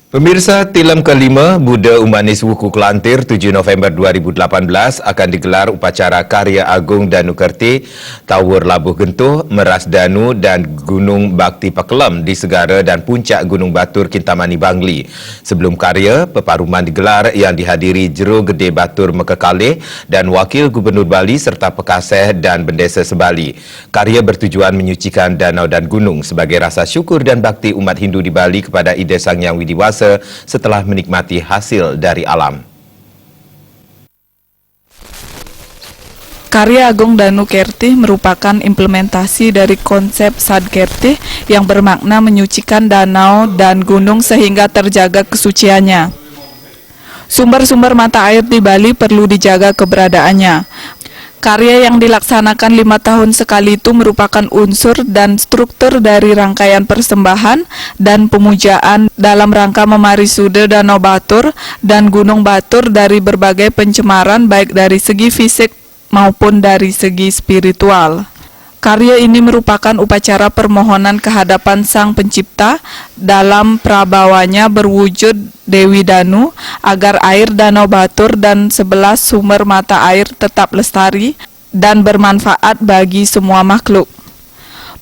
Pemirsa, Tilem kelima Buddha Umanis Wuku Kelantir 7 November 2018 akan digelar upacara Karya Agung Danu Kerti, Tawur Labuh Gentuh, Meras Danu dan Gunung Bakti Pakelam di Segara dan Puncak Gunung Batur Kintamani Bangli. Sebelum karya, peparuman digelar yang dihadiri Jero Gede Batur Mekekalih dan Wakil Gubernur Bali serta Pekaseh dan Bendesa Sebali. Karya bertujuan menyucikan danau dan gunung sebagai rasa syukur dan bakti umat Hindu di Bali kepada Ida Sang Hyang Widiwasa setelah menikmati hasil dari alam. Karya Agung Danu Kerti merupakan implementasi dari konsep Sadkerti yang bermakna menyucikan danau dan gunung sehingga terjaga kesuciannya. Sumber-sumber mata air di Bali perlu dijaga keberadaannya. Karya yang dilaksanakan 5 tahun sekali itu merupakan unsur dan struktur dari rangkaian persembahan dan pemujaan dalam rangka memarisude Danau Batur dan Gunung Batur dari berbagai pencemaran baik dari segi fisik maupun dari segi spiritual. Karya ini merupakan upacara permohonan kehadapan Sang Pencipta dalam prabawanya berwujud Dewi Danu agar air Danau Batur dan 11 sumber mata air tetap lestari dan bermanfaat bagi semua makhluk.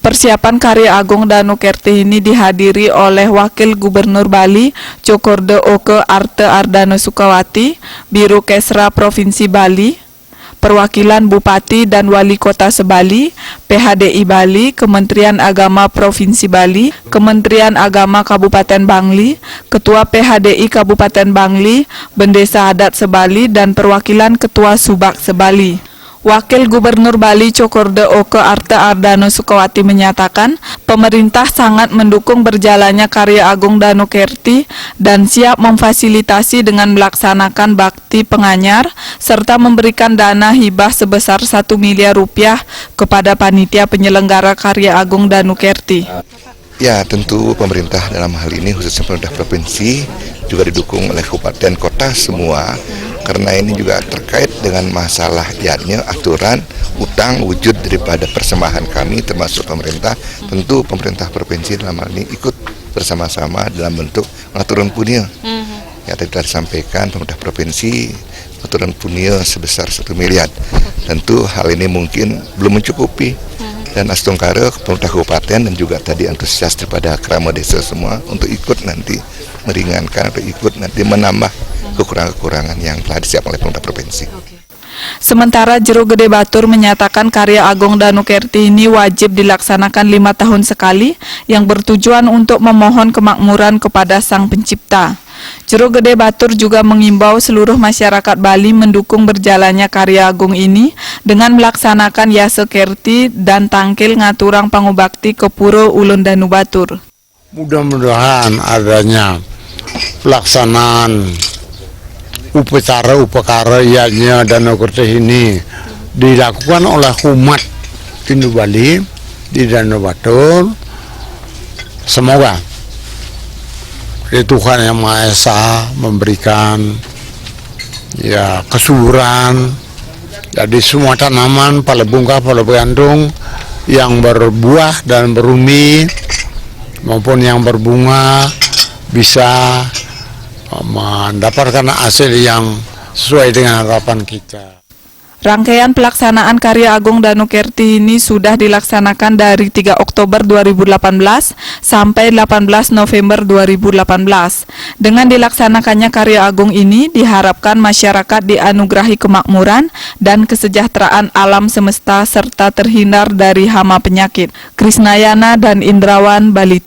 Persiapan Karya Agung Danu Kerti ini dihadiri oleh Wakil Gubernur Bali Cokorda Oke Arte Ardana Sukawati, Biro Kesra Provinsi Bali, Perwakilan Bupati dan Wali Kota Sebali, PHDI Bali, Kementerian Agama Provinsi Bali, Kementerian Agama Kabupaten Bangli, Ketua PHDI Kabupaten Bangli, Bendesa Adat Sebali, dan perwakilan Ketua Subak Sebali. Wakil Gubernur Bali Cokorda Oke Arte Ardana Sukawati menyatakan, pemerintah sangat mendukung berjalannya Karya Agung Danu Kerti dan siap memfasilitasi dengan melaksanakan bakti penganyar serta memberikan dana hibah sebesar 1 miliar rupiah kepada panitia penyelenggara Karya Agung Danu Kerti. Ya, tentu pemerintah dalam hal ini khususnya pemerintah provinsi juga didukung oleh kabupaten kota semua, karena ini juga terkait dengan masalah ianya aturan utang wujud daripada persembahan kami termasuk pemerintah. Tentu pemerintah provinsi dalam hal ini ikut bersama-sama dalam bentuk aturan punya. Ya, tadi telah disampaikan pemerintah provinsi aturan punya sebesar 1 miliar. Tentu hal ini mungkin belum mencukupi. Dan Astungkara, pemerintah kabupaten dan juga tadi antusias daripada kerama desa semua untuk ikut nanti meringankan atau ikut nanti menambah kekurangan-kekurangan yang telah disiapkan oleh pemerintah provinsi. Sementara Jero Gede Batur menyatakan Karya Agung Danu Kerti ini wajib dilaksanakan 5 tahun sekali yang bertujuan untuk memohon kemakmuran kepada Sang Pencipta. Jero Gede Batur juga mengimbau seluruh masyarakat Bali mendukung berjalannya Karya Agung ini dengan melaksanakan Yase Kerti dan tangkil ngaturang pangubakti ke Pura Ulun Danu Batur. Mudah-mudahan adanya pelaksanaan upacara ianya Danu Kerti ini dilakukan oleh umat Hindu Bali di Danu Batur. Semoga Tuhan Yang Maha Esa memberikan kesuburan jadi semua tanaman pada bunga pada bergantung yang berbuah dan berumi maupun yang berbunga bisa mendapatkan hasil yang sesuai dengan harapan kita. Rangkaian pelaksanaan Karya Agung Danu Kerti ini sudah dilaksanakan dari 3 Oktober 2018 sampai 18 November 2018. Dengan dilaksanakannya Karya Agung ini diharapkan masyarakat dianugerahi kemakmuran dan kesejahteraan alam semesta serta terhindar dari hama penyakit. Krisnayana dan Indrawan, Bali.